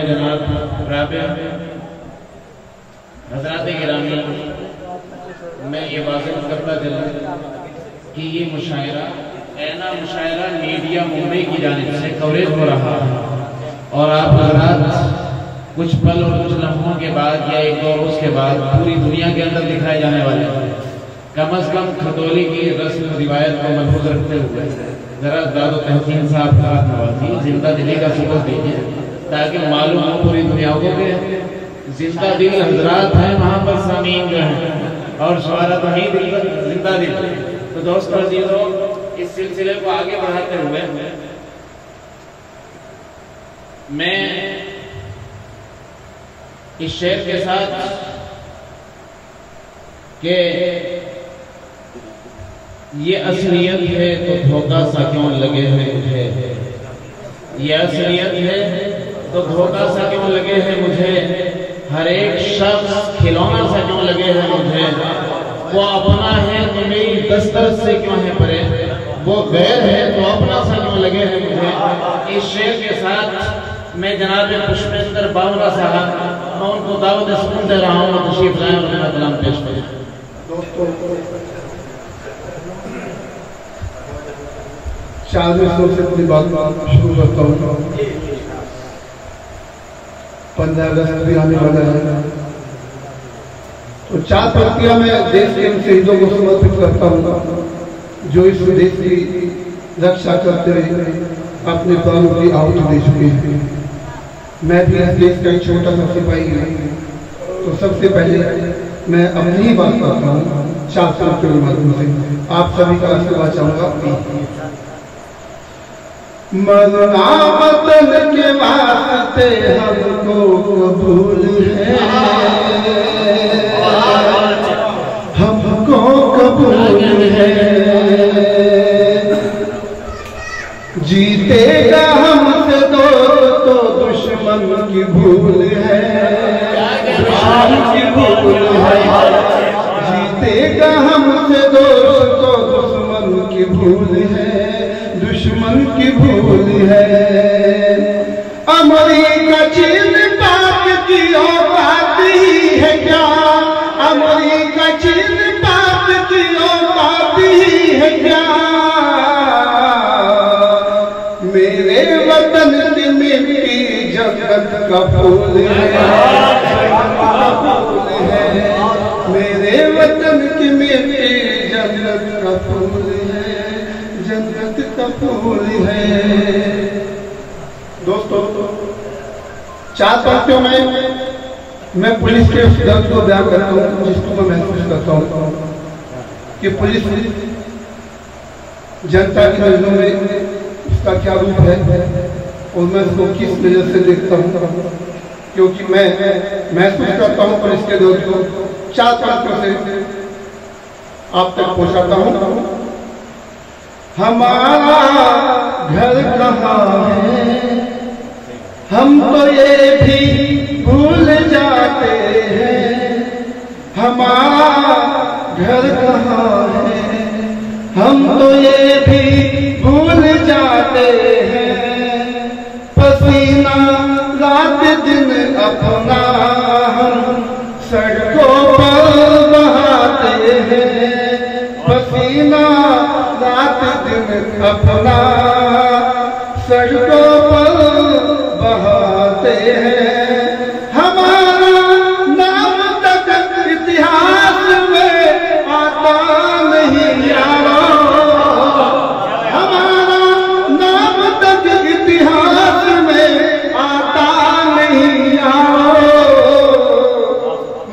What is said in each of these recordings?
जनाब राबिया हज़रात गिरामी, मैं ये वाज़ेह करता चलूं कि ये मुशायरा ऐना मुशायरा मीडिया मुंबई की जानिब से कवरेज हो रहा है और आप हज़रात कुछ पल और कुछ लम्हों के बाद या एक दो रोज के बाद पूरी दुनिया के अंदर दिखाए जाने वाले हैं। कम अज कम खतौली की रस्म रिवायत को महफूज रखते हुए जरा दादो तहसीन साहब का हाथ नवाजी जिंदा दिली का सबूत दीजिए ताकि मालूम हो पूरी दुनिया को कि जिंदा दिल हजरात हैं वहां पर सामीन जो है और शुआरा तो नहीं जिंदा दिल। तो दोस्तों अजीजों, इस सिलसिले को आगे बढ़ाते हुए मैं इस शेर के साथ के ये असलियत है तो धोखा सा क्यों लगे है मुझे, ये असलियत है तो धोखा सा क्यों लगे है मुझे, हर एक शख्स खिलौना सा क्यों लगे है मुझे, वो अपना है तो मेरी दस्तरस से क्यों है परे, वो गैर है तो अपना सा क्यों लगे है मुझे। इस शेर के साथ मैं जनाब पुष्पेंद्र बावला साहब, मैं उनको दावत सुन दे रहा हूँ, तशरीफ लाएं और मेरा कलाम पेश करें। दोस्तों, शादी से अपनी बात शुरू करता हूँ। 15 अगस्त भी आने वाला है, तो 4 पंक्तियां मैं देश के उन शहीदों को समर्पित करता हूँ जो इस देश की रक्षा करते हुए अपने प्राणों की आहुति दे चुके हैं। मैं भी इस देश का एक छोटा सा सिपाही हूँ, तो सबसे पहले मैं अपनी ही बात करता हूँ 4 पंक्तियों के माध्यम से आप सभी का आशीर्वाद चाहूंगा। मरना वतन के वास्ते हमको कबूल है, हमको कबूल है, जीतेगा हमसे तो दुश्मन की भूल है, दुश्मन की भूल है, जीतेगा हमसे तो दुश्मन की भूल है, दुश्मन की भूल है। अमरीका चीन पाक की औकात ही है क्या, अमरीका चीन पाक की औकात ही है क्या, मेरे वतन की मिट्टी जन्नत का फूल है, मेरे वतन की मिट्टी जन्नत का फूल है, जन्नत का फूल है। दोस्तों, 4 पंक्तियों में मैं पुलिस के उस दर्द को बयान करता हूँ जिसको मैं महसूस करता हूँ कि पुलिस जनता की नजरों में उसका क्या रूप है और मैं उसको किस नजर से देखता हूँ, क्योंकि मैं महसूस करता हूँ पुलिस के दर्द को 4 पंक्तियों से आप तक पहुँचाता हूँ। हमारा घर कहाँ है, हम तो ये भी भूल जाते हैं, हमारा घर कहाँ है, हम तो ये भी भूल जाते हैं, पसीना रात दिन अपना हम सड़कों पर बहाते हैं, पसीना रात दिन अपना सड़कों पर बहाते हैं, हमारा नाम तक इतिहास में आता नहीं यारो, हमारा नाम तक इतिहास में आता नहीं यारो,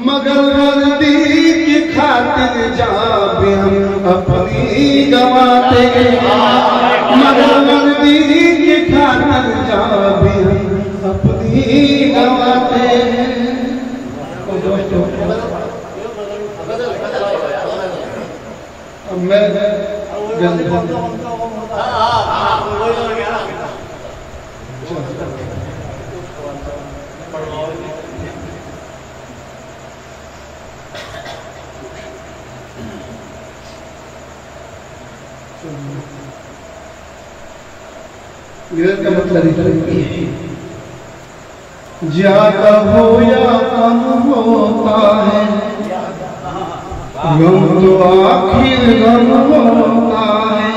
मगर वर्दी की खातिर जहाँ भी हम अपनी गवाते हैं, मगर वर्दी की खातिर जहाँ भी हम अपनी गवाते हैं। दोस्तों, मैं मेरा का मतलब है ज्यादा हो या कम होता है गम तो आखिर गम होता है।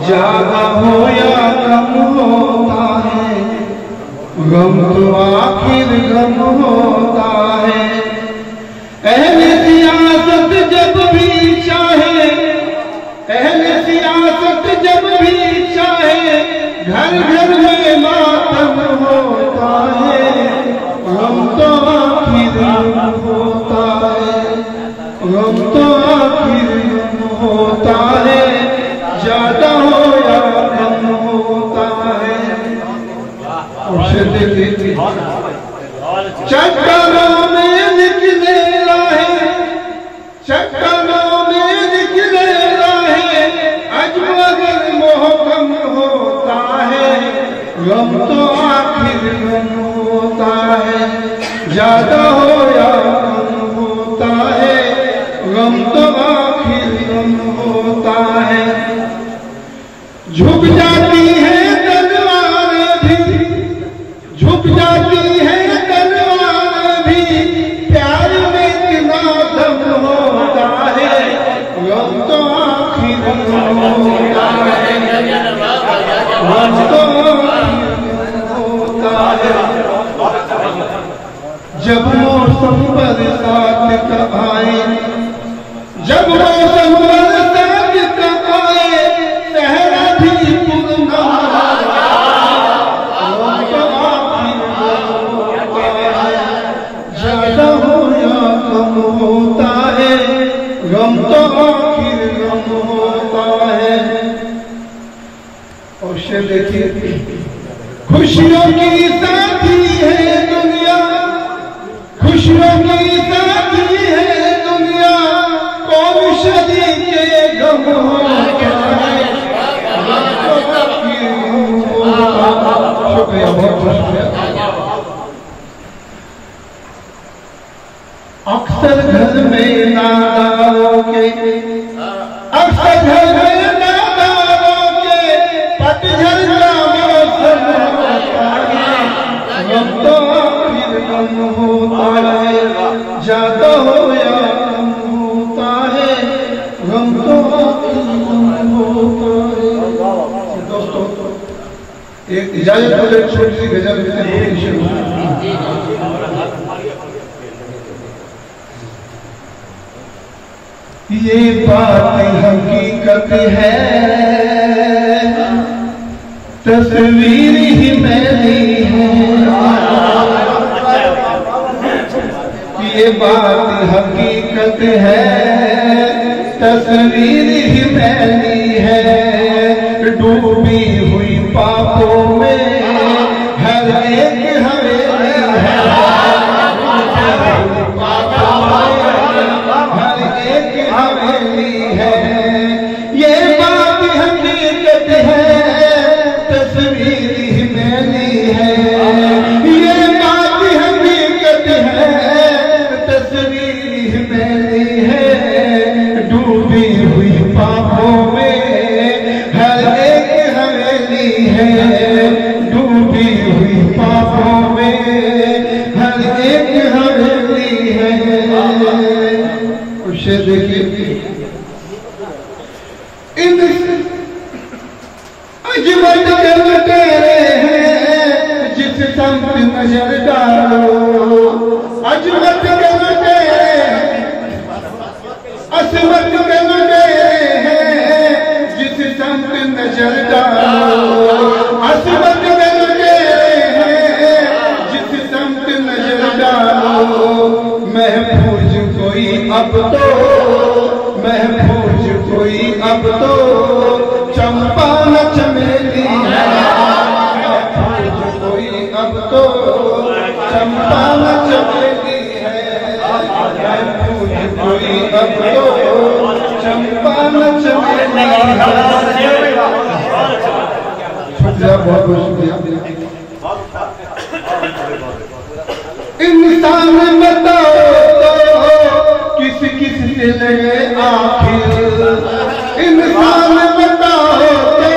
ज्यादा हो या कम होता है गम तो आखिर गम होता है। अहले सियासत जब भी चाहे, अहले सियासत जब भी चाहे घर घर में मातम होता है। गम तो आखिर गम होता है, गम तो आखिर गम होता है। ज्यादा हो या कम होता है। उसे देखिए चट्टानों में निकले राहे, चट्टानों में निकले राहे अजब अगर मोहकम होता है। गम तो आखिर गम होता है। ज्यादा हो या कम होता है गम तो आखिर गम होता है। झुक जाती है तलवार भी, झुक जाती है तलवार भी प्यार में इतना दम होता है। गम तो आखिर गम होता है, गम तो होता है। जब मौसम बरसात का आए, जब मौसम बरसात का आए सहरा भी पुरना ज्यादा हो या कम होता है। गम तो आखिर गम होता है। और शेर देखिए खुशियों की साथी है दुनिया, खुशियों की साथी है दुनिया कौन शरीके गम होता है। शुक्रिया, बहुत शुक्रिया। अक्सर घर में नादारों के, अक्सर घर में नादारों के पतझड़ का मौसम होता है। गम तो आखिर गम होता है। ज्यादा हो या कम होता है गम तो आखिर गम होता है। दोस्तों एक इजाजत हो जाए, छोटी सी गजल ये बात हकीकत है, तस्वीर ही मैंने है। ये बात हकीकत है, तस्वीर ही मैंने है। डूबी हुई पापों में हर एक हवेली है, हर एक हवेली है। ये बात हकीकत है, तस्वीर ही मैंने है। ये बात हकीकत है, तस्वीर ही मैंने है। डूबी हुई पापों में हर एक हवेली है, डूबी हुई पापों में हर एक हवेली है। उसे देखिए इन अजमत के लुटेरे हैं जिस संत नजर डालो, अजमत के लुटेरे असमत के लुटेरे हैं जिस संत नजर डालो, असमत के लुटेरे हैं जिस संत नजर डालो। महफूज कोई अब तो, महफूज कोई अब तो चंपा न चमेली है। महफूज कोई अब तो चंपा न चमेली है। महफूज कोई अब तो चंपा न चमेली है। शुक्रिया, बहुत बहुत शुक्रिया। इंसान बताओ तो किस किस से लगे आखिर। इंसान बताओ तो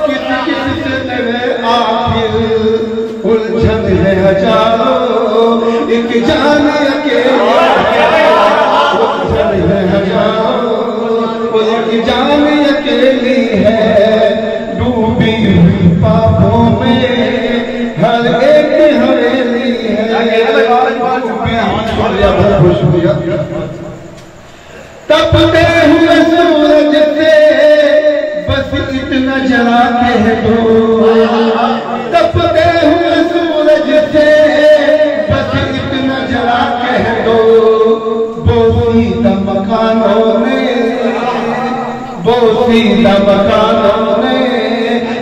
किस किस से लगे आखिर। एक जान अकेली एक जान अकेली है डूबी हुई पापों में हर एक हवेली है तपते हुए सूरज से बस इतना जला के दो तपते हुए सूरज से बस इतना जला के दो बोसीदा मकानों ने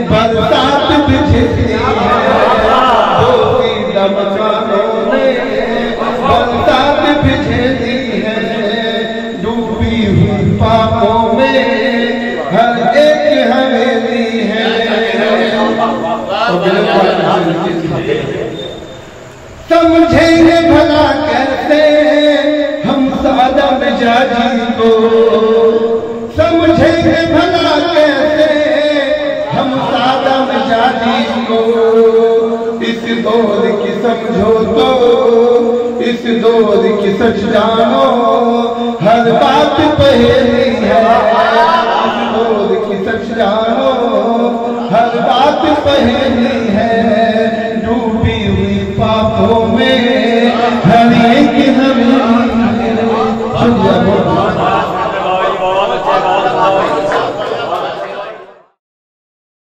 बरसात बिछती है बोसीदा मकानों ने बरसात बिछती है डूबी हुई पापों में हर एक हवेली है समझेंगे भला कैसे हम सादा मिजाजी को समझेंगे भला कैसे हम सादा मिजाजी को इस दौर की समझो तो इस दौर की सच जानो हर बात पहेली है इस दौर की सच जानो हर बात पहेली है डूबी हुई पापों में हर एक हमें